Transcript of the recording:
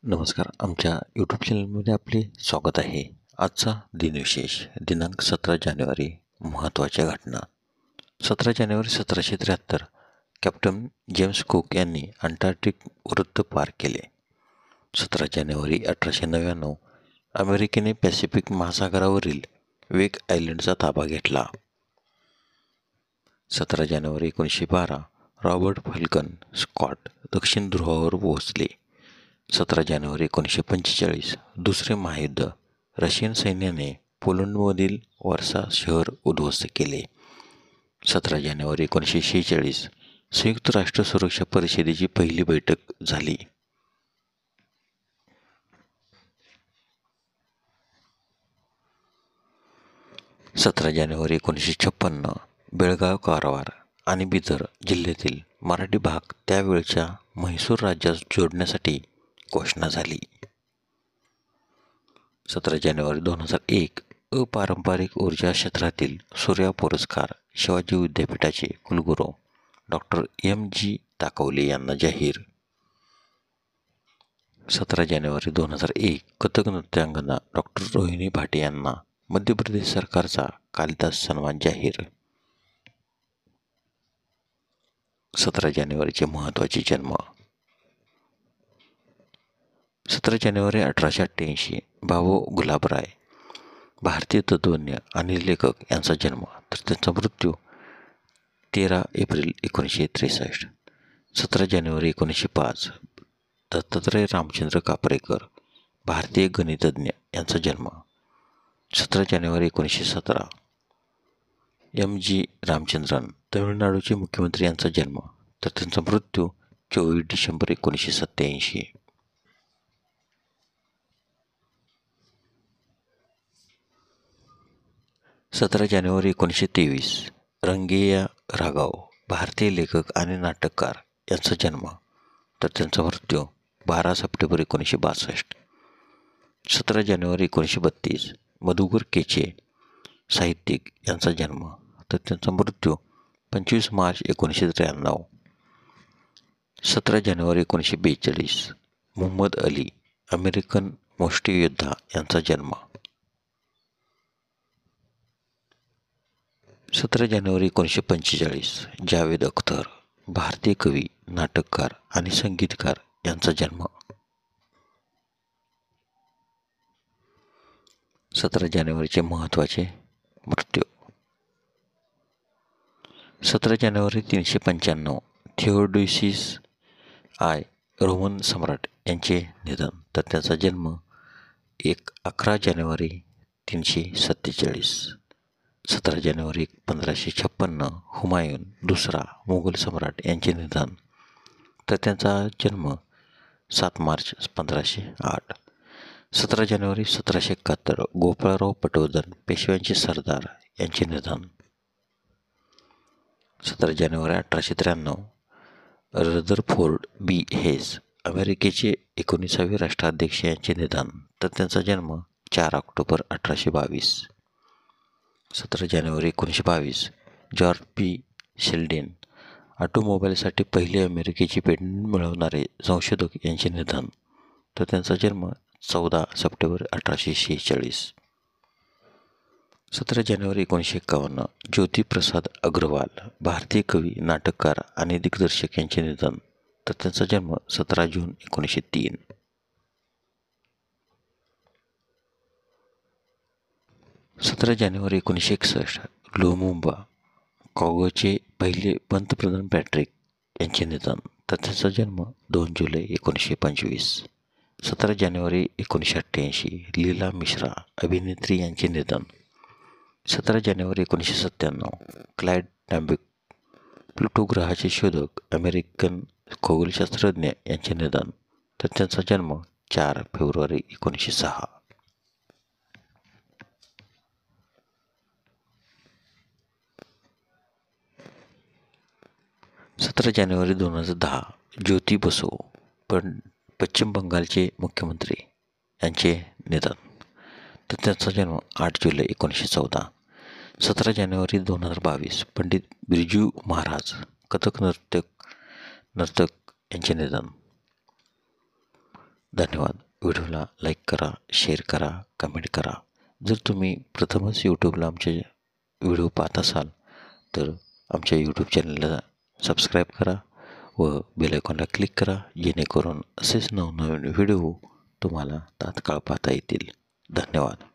नमस्कार. आमच्या यूट्यूब चॅनलमध्ये आपले स्वागत आहे. आजचा दिनविशेष दिनांक 17 जानेवारी. महत्त्वाच्या घटना. 17 जानेवारी 1773 कॅप्टन जेम्स कुक यांनी अंटार्क्टिक वृत्त पार केले. 17 जानेवारी 1899 अमेरिकेने पॅसिफिक महासागरावरील वेक आयलंडचा ताबा घेतला. 17 जानेवारी 1912 रॉबर्ट फल्कन स्कॉट दक्षिण ध्रुवावर पोहोचले. 17 जानेवारी 1945 दुसरे महायुद्ध. रशियन सैन्याने पोलंडमधील वार्सा शहर उद्ध्वस्त केले. 17 जानेवारी 1946 संयुक्त राष्ट्र सुरक्षा परिषदेची पहिली बैठक झाली. 17 जानेवारी 1956 बेळगाव, कारवार आणि बिदर जिल्ह्यातील मराठी भाग त्यावेळच्या म्हैसूर राज्यास जोडण्यासाठी घोषणा झाली. 17 जानेवारी 2001 अपारंपरिक ऊर्जा क्षेत्रातील सूर्या पुरस्कार शिवाजी विद्यापीठाचे कुलगुरू डॉक्टर M.G. ताकवले यांना जाहीर. 17 जानेवारी 2001 कथक नृत्यांगना डॉक्टर रोहिणी भाटे यांना मध्य प्रदेश सरकारचा कालिदास सन्मान जाहीर. 17 जानेवारीचे महत्त्वाचे जन्म. 17 जानेवारी 1888 भाऊ गुलाबराय भारतीय तत्त्वज्ञ आणि लेखक यांचा जन्म, तर त्यांचा मृत्यू 13 एप्रिल 1963. 17 जानेवारी 1905 दत्तात्रय रामचंद्र कापरेकर भारतीय गणितज्ञ यांचा जन्म. 17 जानेवारी 1917 M.G. रामचंद्रन तमिळनाडूचे मुख्यमंत्री यांचा जन्म, तर त्यांचा मृत्यू 24 डिसेंबर 1987. 17 जानेवारी 1923 रंगैया राघव भारतीय लेखक आणि नाटककार यांचा जन्म, तर त्यांचा मृत्यू 12 सप्टेंबर 1962. 17 जानेवारी 1932 मधुकर केचे साहित्यिक यांचा जन्म, तर त्यांचा मृत्यू 25 मार्च 1993. 17 जानेवारी 1942 मुहम्मद अली अमेरिकन मुष्टियोद्धा यांचा जन्म. 17 जानेवारी 1945 जावेद अख्तर भारतीय कवी, नाटककार आणि संगीतकार यांचा जन्म. 17 जानेवारीचे महत्त्वाचे मृत्यू. 17 जानेवारी 395 थिओडोसिस I रोमन सम्राट यांचे निधन, तर त्याचा जन्म 11 जानेवारी 347. 17 जानेवारी 1556 हुमायून दुसरा मुघल सम्राट यांचे निधन, तर त्यांचा जन्म 7 मार्च 1508. 17 जानेवारी 1771 गोपाळराव पटवर्धन पेशव्यांचे सरदार यांचे निधन. 17 जानेवारी 1893 रदरफोर्ड B. हेस अमेरिकेचे 19वे राष्ट्राध्यक्ष यांचे निधन, तर त्यांचा जन्म 4 ऑक्टोबर 1822. 17 जानेवारी 1922 जॉर्ज P. शेल्डेन ऑटोमोबाईलसाठी पहिले अमेरिकेची पेटंट मिळवणारे संशोधक यांचे निधन, तर त्यांचा जन्म 14 सप्टेंबर 1846. 17 जानेवारी 1951 ज्योतिप्रसाद अग्रवाल भारतीय कवी, नाटककार आणि दिग्दर्शक यांचे निधन, तर त्यांचा जन्म 17 जून 1903. 17 जानेवारी 1961 लुमुंबा कॉंगोचे पहिले पंतप्रधान पॅट्रिक यांचे निधन, तर त्यांचा जन्म 2 जुलै 1925. 17 जानेवारी 1988 लीला मिश्रा अभिनेत्री यांचे निधन. 17 जानेवारी 1997 क्लाइड टॅम्बिक प्लुटो ग्रहाचे शोधक अमेरिकन खगोलशास्त्रज्ञ यांचे निधन, तर त्यांचा जन्म 4 फेब्रुवारी 1906. 17 जानेवारी 2010 ज्योती बसू पश्चिम बंगालचे मुख्यमंत्री यांचे निधन, तर त्यांचा जन्म 8 जुलै 1914. 17 जानेवारी 2022 पंडित बिरजू महाराज कथक नर्तक यांचे निधन. धन्यवाद. व्हिडिओला लाईक करा, शेअर करा, कमेंट करा. जर तुम्ही प्रथमच यूट्यूबला आमचे व्हिडिओ पाहत असाल तर आमच्या यूट्यूब चॅनलला सबस्क्राईब करा व बेल आयकॉनला क्लिक करा, जेणेकरून असेच नवनवीन व्हिडिओ तुम्हाला तात्काळ पाहता येतील. धन्यवाद.